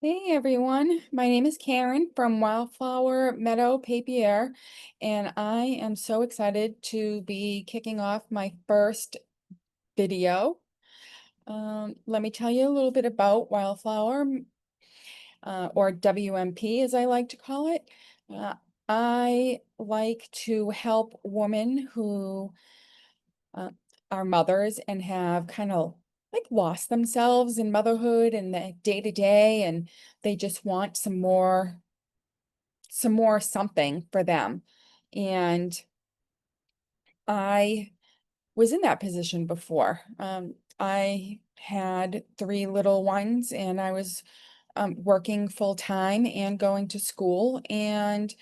Hey everyone, my name is Karen from Wildflower Meadow Papier, and I am so excited to be kicking off my first video. Let me tell you a little bit about Wildflower, or WMP as I like to call it. Uh, I like to help women who uh, are mothers and have kind of like lost themselves in motherhood and the day to day, and they just want some more something for them. And I was in that position before. I had three little ones and I was working full time and going to school, and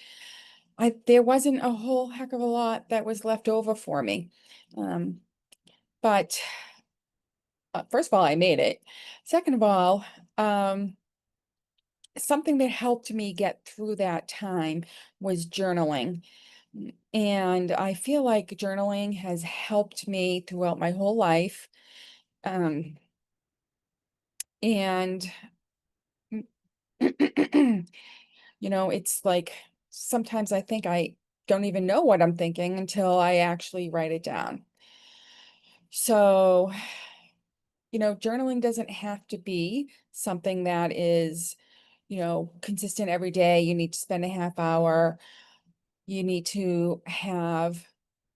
there wasn't a whole heck of a lot that was left over for me. Um, but First of all, I made it. Second of all, um, something that helped me get through that time was journaling. And I feel like journaling has helped me throughout my whole life. Um, and, it's like sometimes I think I don't even know what I'm thinking until I actually write it down. So, journaling doesn't have to be something that is, consistent every day. You need to spend a half hour. You need to have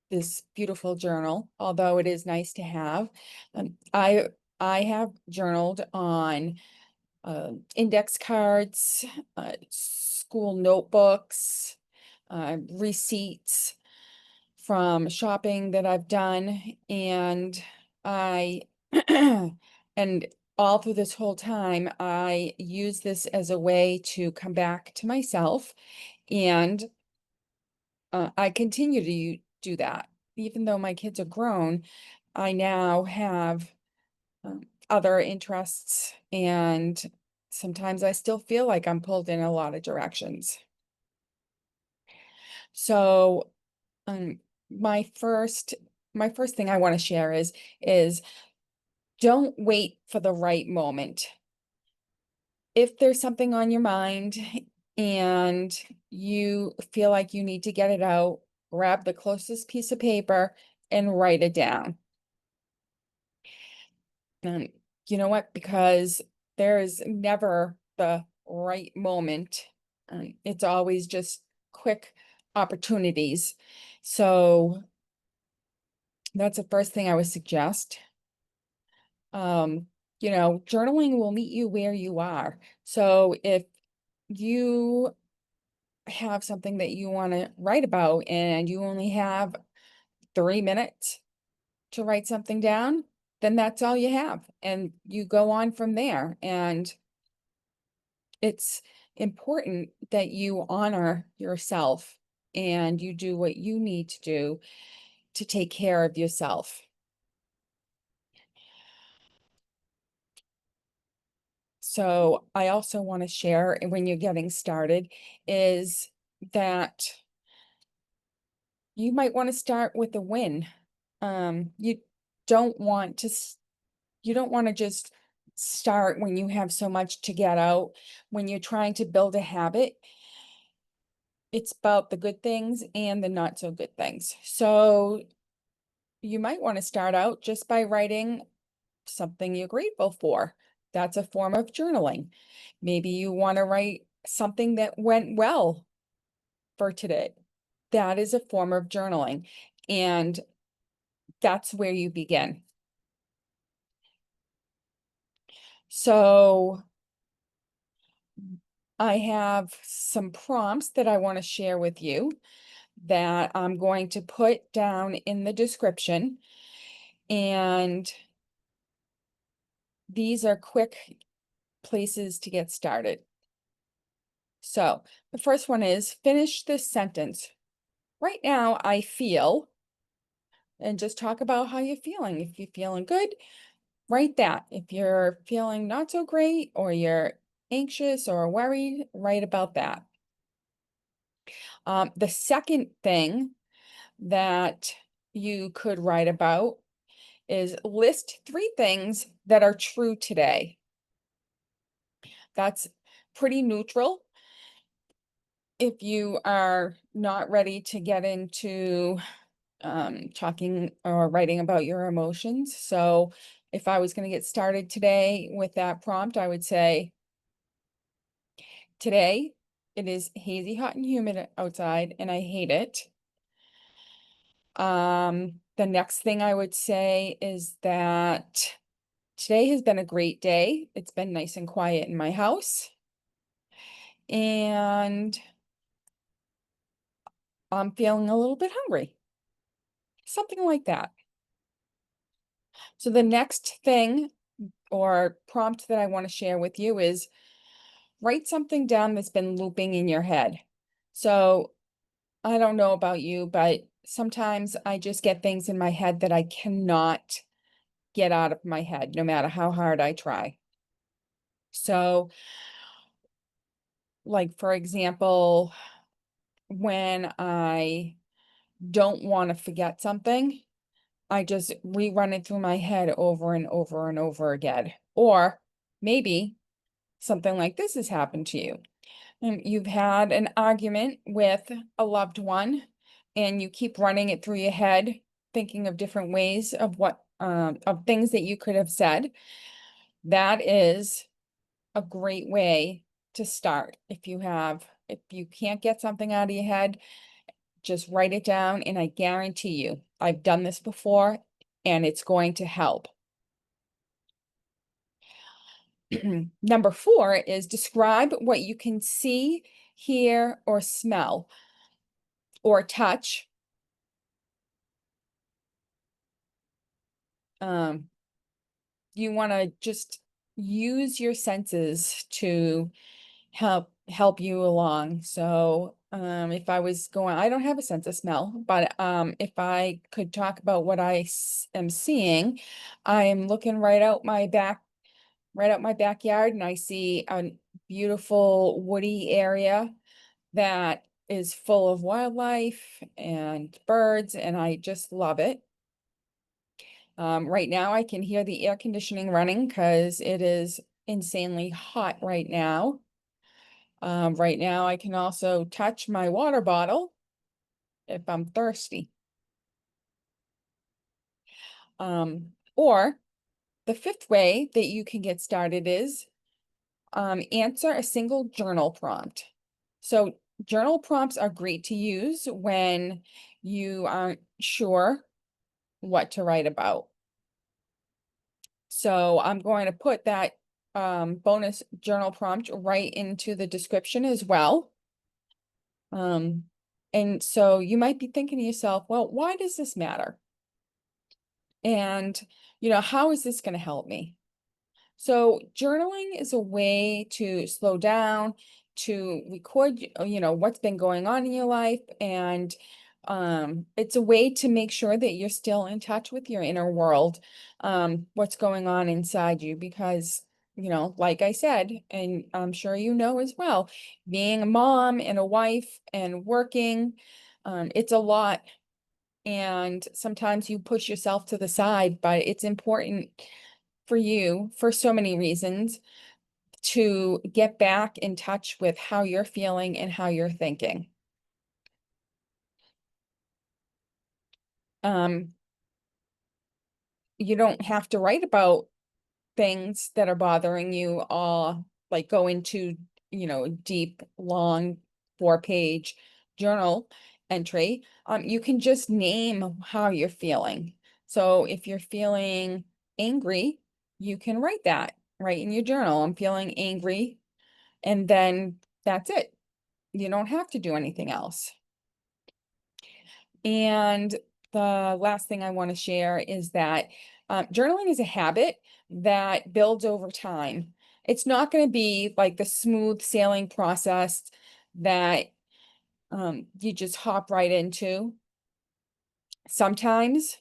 this beautiful journal, although it is nice to have. I have journaled on index cards, school notebooks, receipts from shopping that I've done, and I and all through this whole time, I use this as a way to come back to myself, and I continue to do that. Even though my kids are grown, I now have other interests, and sometimes I still feel like I'm pulled in a lot of directions. So, um, my first my first thing I want to share is don't wait for the right moment. If there's something on your mind and you feel like you need to get it out, grab the closest piece of paper and write it down. And you know what? Because there is never the right moment. It's always just quick opportunities. So that's the first thing I would suggest. Um, Journaling will meet you where you are. So if you have something that you want to write about and you only have 3 minutes to write something down, then that's all you have. And you go on from there. And it's important that you honor yourself and you do what you need to do to take care of yourself. So I also want to share when you're getting started is that you might want to start with a win. You don't want to you don't want to just start when you have so much to get out. When you're trying to build a habit, it's about the good things and the not so good things. So you might want to start out just by writing something you're grateful for. That's a form of journaling. Maybe you want to write something that went well for today. That is a form of journaling. And that's where you begin. So I have some prompts that I want to share with you that I'm going to put down in the description. And these are quick places to get started. So the first one is finish this sentence. Right now, I feel, and just talk about how you're feeling. If you're feeling good, write that. If you're feeling not so great or you're anxious or worried, write about that. The second thing that you could write about is list 3 things that are true today. That's pretty neutral if you are not ready to get into talking or writing about your emotions. So if I was going to get started today with that prompt, I would say, today it is hazy, hot, and humid outside, and I hate it. The next thing I would say is that today has been a great day. It's been nice and quiet in my house, and I'm feeling a little bit hungry. Something like that. So the next thing or prompt that I want to share with you is write something down that's been looping in your head. So I don't know about you, but sometimes I just get things in my head that I cannot get out of my head, no matter how hard I try. So, like, for example, when I don't want to forget something, I just rerun it through my head over and over and over again. Or maybe something like this has happened to you. You've had an argument with a loved one and you keep running it through your head, thinking of different ways of of things that you could have said. That is a great way to start. If you can't get something out of your head, just write it down, and I guarantee you, I've done this before and it's going to help. Number 4 is describe what you can see, hear, or smell, or touch. You want to just use your senses to help you along. So, if I was going, I don't have a sense of smell, but if I could talk about what am seeing, I am looking right out my backyard, and I see a beautiful woody area that is full of wildlife and birds, and I just love it. Right now I can hear the air conditioning running because it is insanely hot right now. Right now I can also touch my water bottle if I'm thirsty. Or the 5th way that you can get started is answer a single journal prompt. So journal prompts are great to use when you aren't sure what to write about. So I'm going to put that bonus journal prompt right into the description as well. And so you might be thinking to yourself, well, why does this matter? And, how is this going to help me? So journaling is a way to slow down, to record, what's been going on in your life. And it's a way to make sure that you're still in touch with your inner world, what's going on inside you, because, like I said, and I'm sure you know as well, being a mom and a wife and working, it's a lot. And sometimes you push yourself to the side, but it's important for you for so many reasons to get back in touch with how you're feeling and how you're thinking. Um, you don't have to write about things that are bothering you all, like go into, deep, long 4-page journal entry. You can just name how you're feeling. So if you're feeling angry, you can write that right in your journal. I'm feeling angry. And then that's it. You don't have to do anything else. And the last thing I want to share is that journaling is a habit that builds over time. It's not going to be like the smooth sailing process that you just hop right into. Sometimes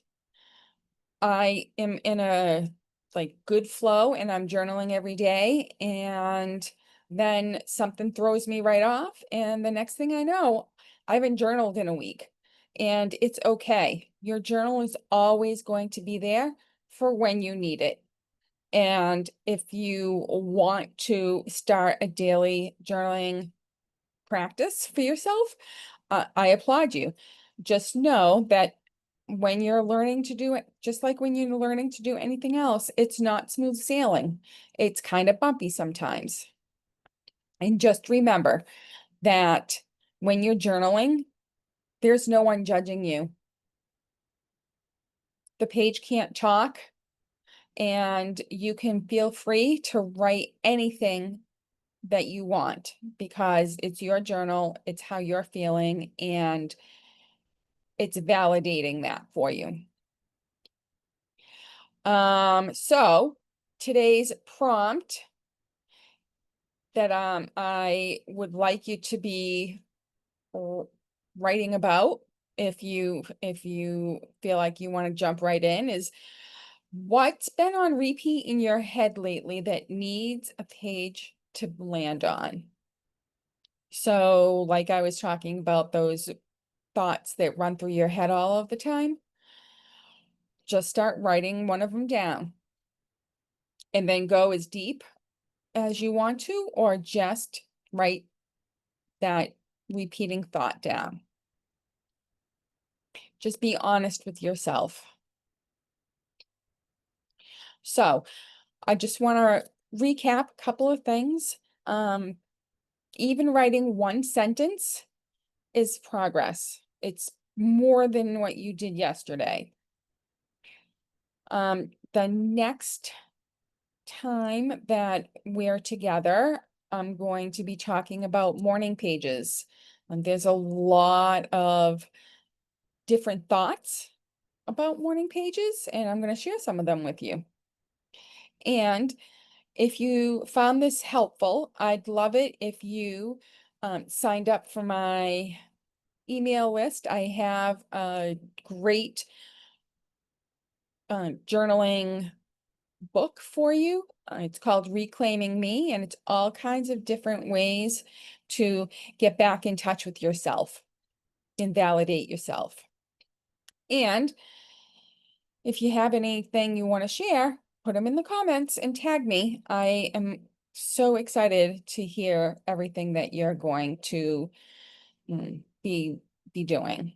I am in a good flow and I'm journaling every day, and then something throws me right off, and the next thing I know, I haven't journaled in a week. And it's okay. Your journal is always going to be there for when you need it. And if you want to start a daily journaling practice for yourself, I applaud you. Just know that when you're learning to do it, just like when you're learning to do anything else, it's not smooth sailing. It's kind of bumpy sometimes. And just remember that when you're journaling, there's no one judging you. The page can't talk, and you can feel free to write anything that you want because it's your journal, it's how you're feeling, and it's validating that for you. So today's prompt that I would like you to be writing about, if you feel like you want to jump right in, is what's been on repeat in your head lately that needs a page to land on? So, like I was talking about those thoughts that run through your head all of the time, just start writing one of them down and then go as deep as you want to, or just write that repeating thought down. Just be honest with yourself. So I just want to recap a couple of things. Even writing one sentence is progress. It's more than what you did yesterday. The next time that we're together, I'm going to be talking about morning pages. And there's a lot of different thoughts about morning pages, and I'm going to share some of them with you. And if you found this helpful, I'd love it if you signed up for my email list. I have a great journaling book for you. It's called Reclaiming Me, and it's all kinds of different ways to get back in touch with yourself and validate yourself. And if you have anything you want to share, put them in the comments and tag me. I am so excited to hear everything that you're going to be doing.